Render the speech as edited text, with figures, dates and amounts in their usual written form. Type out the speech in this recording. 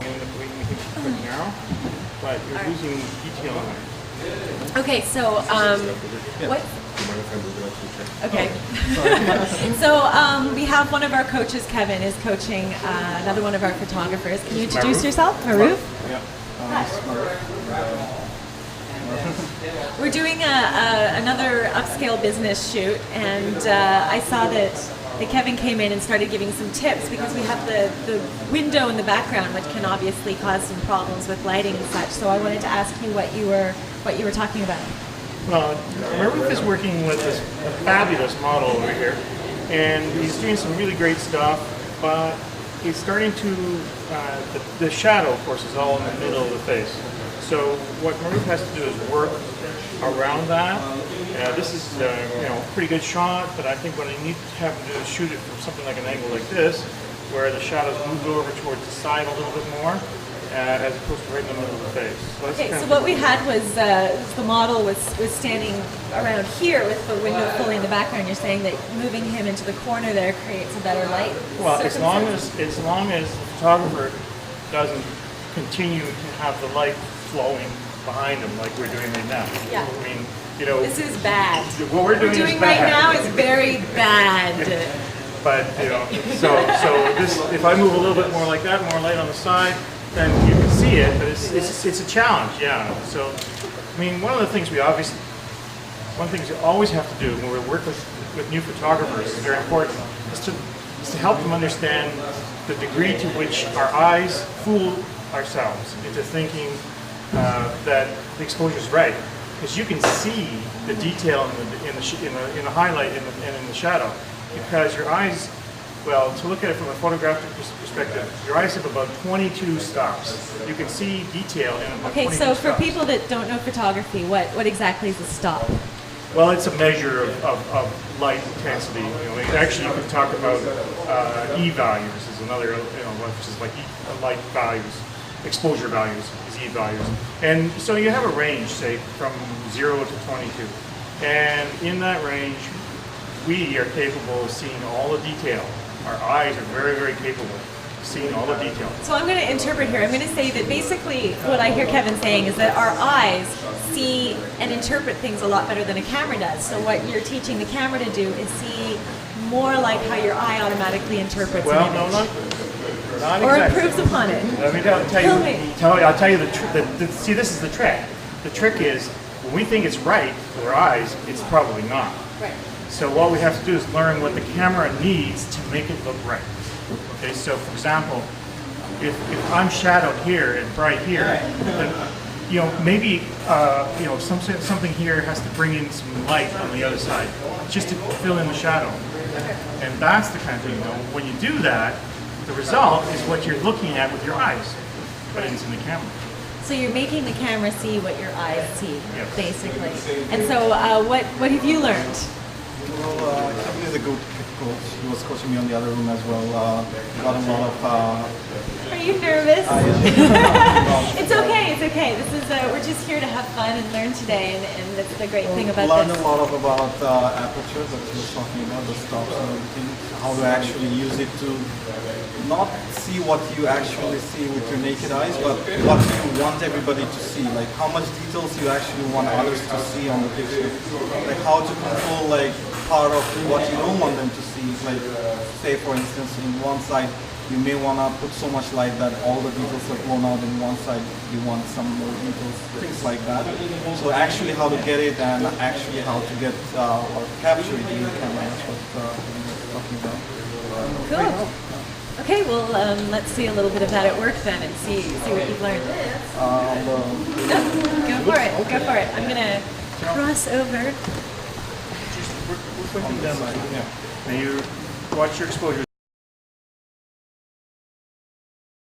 end up making it quite narrow, but you're losing detail in it. Okay, so what? Okay. So we have one of our coaches, Kevin, is coaching another one of our photographers. Can you introduce yourself, Maruf? Yeah. We're doing another upscale business shoot, and I saw that Kevin came in and started giving some tips because we have the window in the background, which can obviously cause some problems with lighting and such. So I wanted to ask you what you were talking about. Well, Maruf is working with this fabulous model over here, and he's doing some really great stuff, but he's starting to, the shadow, of course, is all in the middle of the face. So what Maruf has to do is work around that. This is a pretty good shot, but I think what I need to have to do is shoot it from something like an angle like this, where the shadows move over towards the side a little bit more, as opposed to right in the middle of the face. So okay, so what we had was the model was standing around here with the window fully in the background. You're saying that moving him into the corner there creates a better light? Well, as long as the photographer doesn't continue to have the light flowing behind him like we're doing right now. Yeah. I mean, this is bad. What we're doing is right bad. now is very bad. But so this, if I move a little bit more like that, more light on the side, then you can see it. But it's a challenge, yeah. So, I mean, one of the things you always have to do when we work with new photographers is very important is to help them understand the degree to which our eyes fool ourselves into thinking that the exposure is right, because you can see the detail in the highlight and in the shadow, because your eyes, well, to look at it from a photographic perspective, your eyes have about 22 stops. You can see detail in about 22 Okay, so for stops. people that don't know photography, what exactly is a stop? Well, it's a measure of light intensity. Actually, you can talk about E values is another, which is like light values. Exposure values is E values. And so you have a range, say, from 0 to 22. And in that range, we are capable of seeing all the detail. Our eyes are very, very capable of seeing all the detail. So I'm going to interpret here. I'm going to say that basically what I hear Kevin saying is that our eyes see and interpret things a lot better than a camera does. So what you're teaching the camera to do is see more like how your eye automatically interprets Well, an image. not or exactly. improves upon it. Let me tell you. I'll tell you the trick. See, this is the trick. The trick is when we think it's right with our eyes, it's probably not. Right. So what we have to do is learn what the camera needs to make it look right. Okay. So for example, if I'm shadowed here and bright here, then maybe something here has to bring in some light on the other side, just to fill in the shadow. And that's the kind of thing. When you do that, the result is what you're looking at with your eyes, but it's in the camera. So you're making the camera see what your eyes see, Yes. basically. And so what have you learned? Well, Kevin is a good coach. He was coaching me on the other room as well. Got a lot of... Are you nervous? It's okay, it's okay. This is we're just here to have fun and learn today, and that's the great thing about learned this. a lot about aperture that he was talking about, the stops and everything, how to actually use it to not see what you actually see with your naked eyes, but what you want everybody to see, like how much details you actually want others to see on the picture, like how to control like part of what you don't want them to see, like say for instance in one side you may want to put so much light that all the details are blown out in one side, you want some more details, things like that. So actually how to get it and actually how to get or capture it in the camera, that's what we were talking about. Cool. Okay, well, let's see a little bit of that at work then and see what you've learned. Go for it, go for it. I'm going to cross over. Just we're pointing down like, now you watch your exposure.